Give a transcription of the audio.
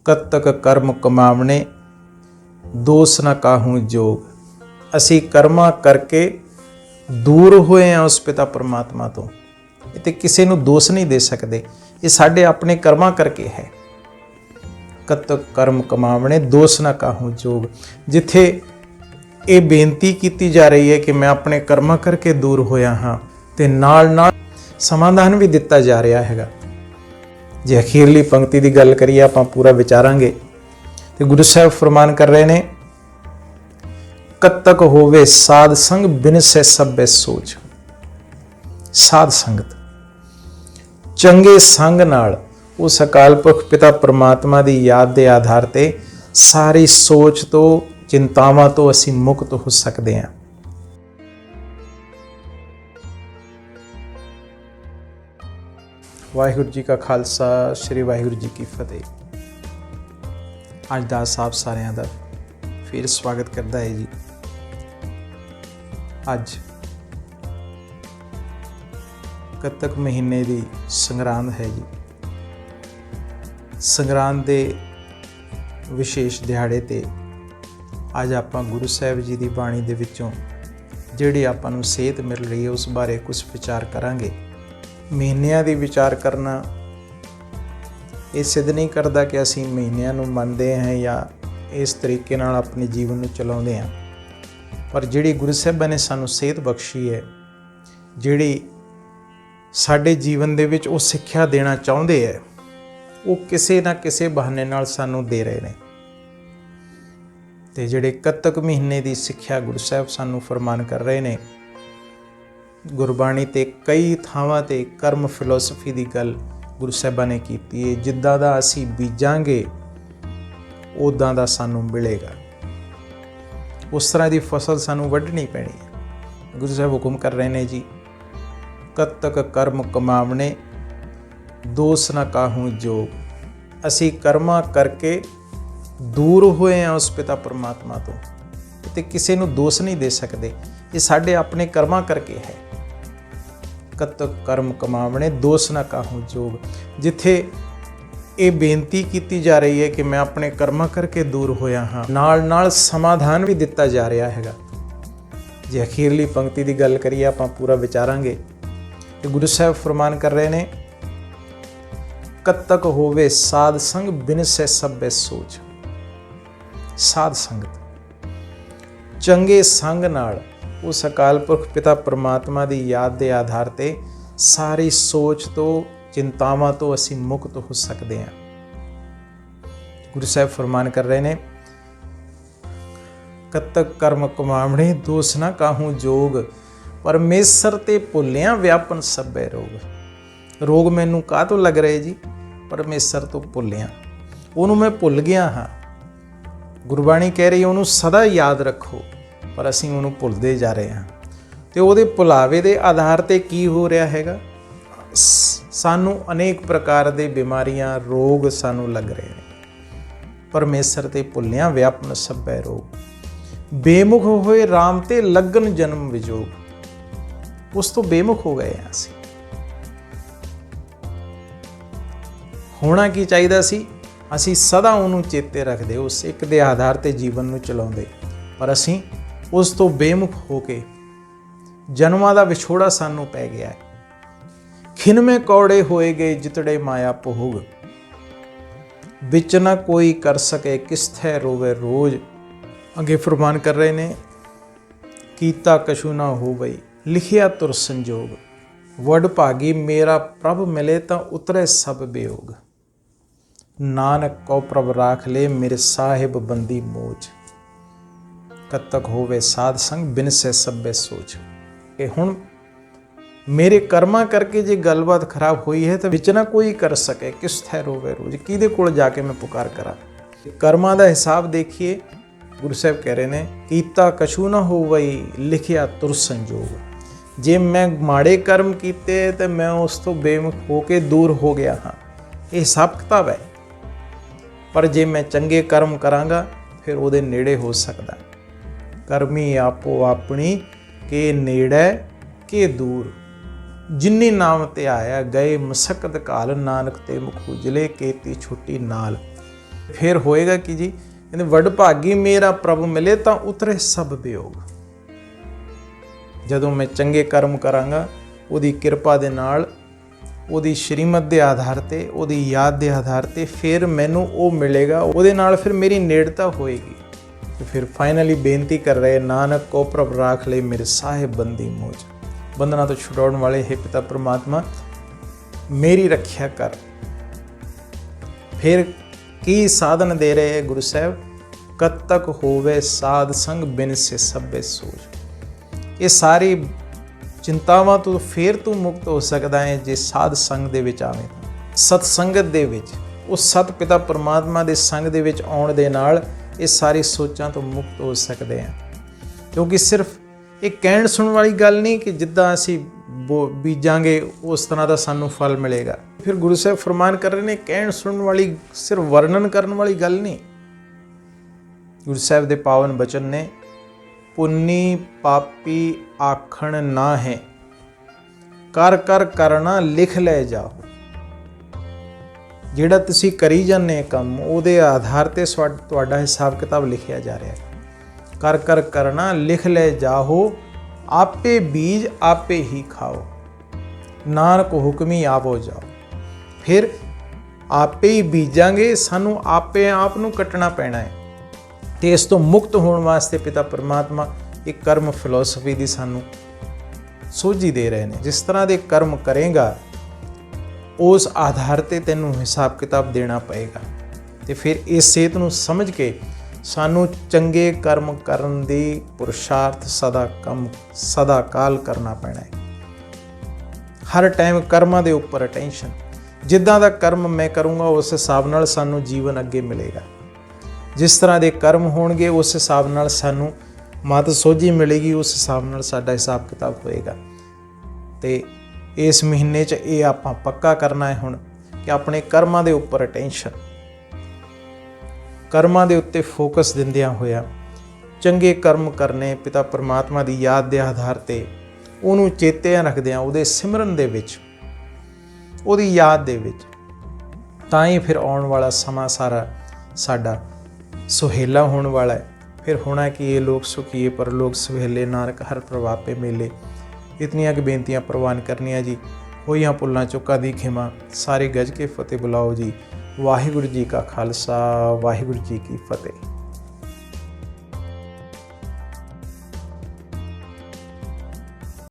कद तक कर्म कमावने दोष न काहू जोग। असी कर्मा करके दूर होए हैं उस पिता परमात्मा तो, इते किसी नूं दोष नहीं दे सकते, ये साडे अपने कर्मा करके है। कद तक कर्म कमावने दोष न काहू जोग। जिथे ये बेनती की जा रही है कि मैं अपने कर्मा करके दूर होया हाँ, ते नाल नाल समाधान भी दिता जा रहा हैगा। जे अखीरली पंक्ति की गल करिए आपां पूरा विचारांगे तो गुरु साहब फरमान कर रहे ने, कद तक होवे साध संग बिन से सभ्य सोच। साध संगत चंगे संग नाल उस अकाल पुरख पिता परमात्मा की याद के आधार ते सारी सोच तो चिंतावां तो असी मुक्त हो सकते हैं। वाहिगुरू जी का खालसा, श्री वाहिगुरू जी की फतेह। अज दास साहब सारिਆਂ ਦਾ फिर स्वागत करता है जी। अज कतक महीने की संगरांद है जी। संगरांद के विशेष दिहाड़े ते अज आपां गुरु साहिब जी की बाणी दे विचों जिहड़ी आपां नूं सेहत मिल रही है उस बारे कुछ विचार करांगे। महीनिਆਂ ਦੀ विचार करना ये सिद्ध नहीं करता कि असी महीनिਆਂ ਨੂੰ ਮੰਨਦੇ हैं या इस तरीके नाल अपने जीवन ਨੂੰ ਚਲਾਉਂਦੇ हैं, पर जिहड़ी गुरु ਸਾਹਿਬਾਂ ने सानू सेहत बख्शी है, जिहड़ी साडे जीवन दे विच ਉਹ ਸਿੱਖਿਆ देना ਚਾਹੁੰਦੇ है, ਉਹ ਕਿਸੇ ना ਕਿਸੇ बहाने नाल सानू दे रहे हैं। ते जिहड़े कतक महीने की सिक्ख्या गुरु साहिब सानू फरमान कर रहे हैं, गुरबाणी ते कई थावां ते कर्म फिलोसफी की गल गुरु साहिबां ने की है। जिद्दां दा असी बीजांगे उदां दा सानू मिलेगा, उस तरह की फसल सानू वड्ढनी पैनी है। गुरु साहिब हुक्म कर रहे हैं जी, कद तक कर्म कमावने दोष न काहू जोग। असी कर्मा करके दूर होए हैं उस पिता परमात्मा तो, ते किसी नूं दोष नहीं दे सकते, ये साडे अपने कर्मा करके है। कद तक कर्म कमावने दोष न काहू जोग। जिथे ये बेनती की जा रही है कि मैं अपने कर्मा करके दूर होया हाँ, नाल नाल समाधान भी दिता जा रहा हैगा। जे अखीरली पंक्ति की गल करिए आपां पूरा विचारांगे तो गुरु साहिब फरमान कर रहे हैं, कद तक होवे साध संग बिन से सभ्य सोच। साध संगत चंगे संग नाल उस अकाल पुरख पिता परमात्मा की याद के आधार ते सारी सोच तो चिंतावां तो असी मुक्त हो सकते हैं। गुरु साहिब फरमान कर रहे हैं, कद तक कर्म कमावणे दोष ना काहू जोग। परमेसर ते भुलिया व्यापन सभ्य रोग। रोग मैनू काह तो लग रहे जी? परमेसर तो भुलिया, उन्होंने मैं भुल गया हाँ। गुरबाणी कह रही उन्होंने सदा याद रखो, पर असीं उन्होंने भुलते जा रहे हैं। तो वो भुलावे के आधार पर की हो रहा हैगा, सानू अनेक प्रकार के बीमारियां रोग सानू लग रहे हैं। परमेसर ते भुलिया व्यापन सभ्य रोग। बेमुख होए राम ते लगन जन्म विजोग। उस तो बेमुख हो गए हैं असीं। होना की चाहिए सी, असीं सदा उन्होंने चेते रखते, उस एक दे आधार ते जीवन नूं चलाउंदे, पर असीं उस तो बेमुख हो के जन्मां दा विछोड़ा सानू पै गया है। खिन में कौड़े होए गए जितड़े माया भोग। बिच ना कोई कर सके किस्थे रोवे रोज। अगे फरमान कर रहे ने, कीता कछु ना हो गई लिखिया तुर संजोग। वड भागी मेरा प्रभ मिले तां उतरे सब बेयोग। नानक को प्रभ राख ले मेरे साहिब बंदी मोज। कद तक होवे साध संग बिन से सभ्य सोच। कि हुण मेरे कर्मा करके जे गलबात खराब हुई है तो विच ना कोई कर सके किस थे रोवे रोज। किहदे कोल जाके मैं पुकार करा? कर्मा दा हिसाब देखिए, गुरु साहब कह रहे ने, कीता कछु ना होवई लिखिया तुर संजोग। जे मैं माड़े कर्म कीते तो मैं उस तो बेमुख होके दूर हो गया हाँ, ये हिसाब किताब है। पर जे मैं चंगे कर्म करांगा फिर उहदे नेड़े हो सकदा। करमी आपो अपनी के नेड़े के दूर। जिन्नी नाम ते आया गए मसकत काल, नानक ते मुख उजले केती छुट्टी नाल। ਫਿਰ ਹੋਏਗਾ ਕਿ ਜੀ ਕਹਿੰਦੇ ਵਡ ਭਾਗੀ ਮੇਰਾ ਪ੍ਰਭ ਮਿਲੇ ਤਾਂ ਉਤਰੇ ਸਭ ਵਿਯੋਗ। ਜਦੋਂ ਮੈਂ ਚੰਗੇ ਕਰਮ ਕਰਾਂਗਾ ਉਹਦੀ ਕਿਰਪਾ ਦੇ ਨਾਲ, ਉਹਦੀ ਸ਼੍ਰੀਮਤ ਦੇ ਆਧਾਰ ਤੇ, ਉਹਦੀ ਯਾਦ ਦੇ ਆਧਾਰ ਤੇ ਫਿਰ ਮੈਨੂੰ ਉਹ ਮਿਲੇਗਾ, ਉਹਦੇ ਨਾਲ ਫਿਰ ਮੇਰੀ ਨੇੜਤਾ ਹੋਏਗੀ। ਤੇ ਫਿਰ ਫਾਈਨਲੀ ਬੇਨਤੀ ਕਰ ਰਹੇ ਨਾਨਕ ਕੋ ਪ੍ਰਭ ਰਾਖ ਲੈ ਮੇਰੇ ਸਾਹਿਬ ਬੰਦੀ ਮੋਜ। ਬੰਧਨਾਂ ਤੋਂ ਛੁਡਾਉਣ ਵਾਲੇ ਹੈ ਪਿਤਾ ਪਰਮਾਤਮਾ ਮੇਰੀ ਰੱਖਿਆ ਕਰ। ਫਿਰ ਕੀ ਸਾਧਨ ਦੇ ਰਹੇ ਗੁਰੂ ਸਾਹਿਬ, ਕਦ ਤੱਕ ਹੋਵੇ ਸਾਧ ਸੰਗ ਬਿਨ ਸੇ ਸਭੇ ਸੂਝ। ਇਹ ਸਾਰੀ ਚਿੰਤਾਵਾਂ ਤੋਂ ਫਿਰ ਤੂੰ ਮੁਕਤ ਹੋ ਸਕਦਾ ਹੈ ਜੇ ਸਾਧ ਸੰਗ ਦੇ ਵਿੱਚ ਆਵੇਂ, ਸਤ ਸੰਗਤ ਦੇ ਵਿੱਚ, ਉਸ ਸਤ ਪਿਤਾ ਪਰਮਾਤਮਾ ਦੇ ਸੰਗ ਦੇ ਵਿੱਚ ਆਉਣ ਦੇ ਨਾਲ ਇਹ ਸਾਰੀ ਸੋਚਾਂ ਤੋਂ ਮੁਕਤ ਹੋ ਸਕਦੇ ਹਾਂ। ਕਿਉਂਕਿ ਸਿਰਫ ਇਹ ਕਹਿਣ ਸੁਣਨ ਵਾਲੀ ਗੱਲ ਨਹੀਂ ਕਿ ਜਿੱਦਾਂ ਅਸੀਂ ਬੀਜਾਂਗੇ ਉਸ ਤਰ੍ਹਾਂ ਦਾ ਸਾਨੂੰ ਫਲ ਮਿਲੇਗਾ। ਫਿਰ ਗੁਰੂ ਸਾਹਿਬ ਫਰਮਾਨ ਕਰ ਰਹੇ ਨੇ ਕਹਿਣ ਸੁਣਨ ਵਾਲੀ ਸਿਰਫ ਵਰਣਨ ਕਰਨ ਵਾਲੀ ਗੱਲ ਨਹੀਂ। ਗੁਰੂ ਸਾਹਿਬ ਦੇ ਪਾਵਨ ਬਚਨ ਨੇ, ਪੁੰਨੀ ਪਾਪੀ ਆਖਣ ਨਾ ਹੈ, ਕਰ ਕਰ ਕਰਨਾ ਲਿਖ ਲੈ ਜਾਓ। ਜਿਹੜਾ ਤੁਸੀਂ ਕਰੀ ਜਾਂਦੇ ਕੰਮ ਉਹਦੇ ਆਧਾਰ ਤੇ ਤੁਹਾਡਾ ਹਿਸਾਬ ਕਿਤਾਬ ਲਿਖਿਆ ਜਾ ਰਿਹਾ ਹੈ। ਕਰ ਕਰ ਕਰਨਾ ਲਿਖ ਲੈ ਜਾਓ, ਆਪੇ ਬੀਜ ਆਪੇ ਹੀ ਖਾਓ, ਨਾਨਕ ਹੁਕਮੀ ਆਪੋ ਜਾਓ। ਫਿਰ ਆਪੇ ਹੀ ਬੀਜਾਂਗੇ, ਸਾਨੂੰ ਆਪੇ ਆਪ ਨੂੰ ਕੱਟਣਾ ਪੈਣਾ ਹੈ। ਤੇ ਇਸ ਤੋਂ ਮੁਕਤ ਹੋਣ ਵਾਸਤੇ ਪਿਤਾ ਪਰਮਾਤਮਾ ਇੱਕ ਕਰਮ ਫਿਲਾਸਫੀ ਦੀ ਸਾਨੂੰ ਸੋਝੀ ਦੇ ਰਹੇ ਨੇ। ਜਿਸ ਤਰ੍ਹਾਂ ਦੇ ਕਰਮ ਕਰੇਗਾ ਉਸ ਆਧਾਰ ਤੇ ਤੈਨੂੰ ਹਿਸਾਬ ਕਿਤਾਬ ਦੇਣਾ ਪਏਗਾ। ਤੇ ਫਿਰ ਇਸ ਸੇਧ ਨੂੰ ਸਮਝ ਕੇ ਸਾਨੂੰ ਚੰਗੇ ਕਰਮ ਕਰਨ ਦੀ ਪੁਰਸ਼ਾਰਥ ਸਦਾ ਕਾਲ ਕਰਨਾ ਪੈਣਾ ਹੈ। ਹਰ ਟਾਈਮ ਕਰਮਾਂ ਦੇ ਉੱਪਰ ਅਟੈਂਸ਼ਨ। ਜਿੱਦਾਂ ਦਾ ਕਰਮ ਮੈਂ ਕਰੂੰਗਾ ਉਸ ਹਿਸਾਬ ਨਾਲ ਸਾਨੂੰ ਜੀਵਨ ਅੱਗੇ ਮਿਲੇਗਾ। ਜਿਸ ਤਰ੍ਹਾਂ ਦੇ ਕਰਮ ਹੋਣਗੇ ਉਸ ਹਿਸਾਬ ਨਾਲ ਸਾਨੂੰ ਮਤ ਸੋਝੀ ਮਿਲੇਗੀ, ਉਸ ਹਿਸਾਬ ਨਾਲ ਸਾਡਾ ਹਿਸਾਬ ਕਿਤਾਬ ਹੋਏਗਾ। ਤੇ ਇਸ ਮਹੀਨੇ 'ਚ ਇਹ ਆਪਾਂ ਪੱਕਾ ਕਰਨਾ ਹੈ ਹੁਣ ਕਿ ਆਪਣੇ ਕਰਮਾਂ ਦੇ ਉੱਪਰ ਅਟੈਂਸ਼ਨ, ਕਰਮਾਂ ਦੇ ਉੱਤੇ ਫੋਕਸ ਦਿੰਦਿਆਂ ਹੋਇਆ ਚੰਗੇ ਕਰਮ ਕਰਨੇ, ਪਿਤਾ ਪਰਮਾਤਮਾ ਦੀ ਯਾਦ ਦੇ ਆਧਾਰ ਤੇ, ਉਹਨੂੰ ਚੇਤੇ ਰੱਖਦਿਆਂ, ਉਹਦੇ ਸਿਮਰਨ ਦੇ ਵਿੱਚ, ਉਹਦੀ ਯਾਦ ਦੇ ਵਿੱਚ, ਤਾਂ ਹੀ ਫਿਰ ਆਉਣ ਵਾਲਾ ਸਮਾਂ ਸਾਰਾ ਸਾਡਾ ਸੁਹੇਲਾ ਹੋਣ ਵਾਲਾ ਹੈ। ਫਿਰ ਹੋਣਾ ਕਿ ਇਹ ਲੋਕ ਸੁਖੀਏ ਪਰਲੋਕ ਸੁਹੇਲੇ, ਨਾਨਕ ਹਰ ਪ੍ਰਭਾਪੇ ਮੇਲੇ। ਇਤਨੀਆਂ ਕਿ ਬੇਨਤੀਆਂ ਪ੍ਰਵਾਨ ਕਰਨੀਆਂ ਜੀ। ਹੋਈਆਂ ਭੁੱਲਾਂ ਚੁੱਕਾਂ ਦੀ ਖਿਮਾ, ਸਾਰੇ ਗੱਜ ਕੇ ਫਤਿਹ ਬੁਲਾਓ ਜੀ। ਵਾਹਿਗੁਰੂ ਜੀ ਕਾ ਖਾਲਸਾ, ਵਾਹਿਗੁਰੂ ਜੀ ਕੀ ਫਤਿਹ।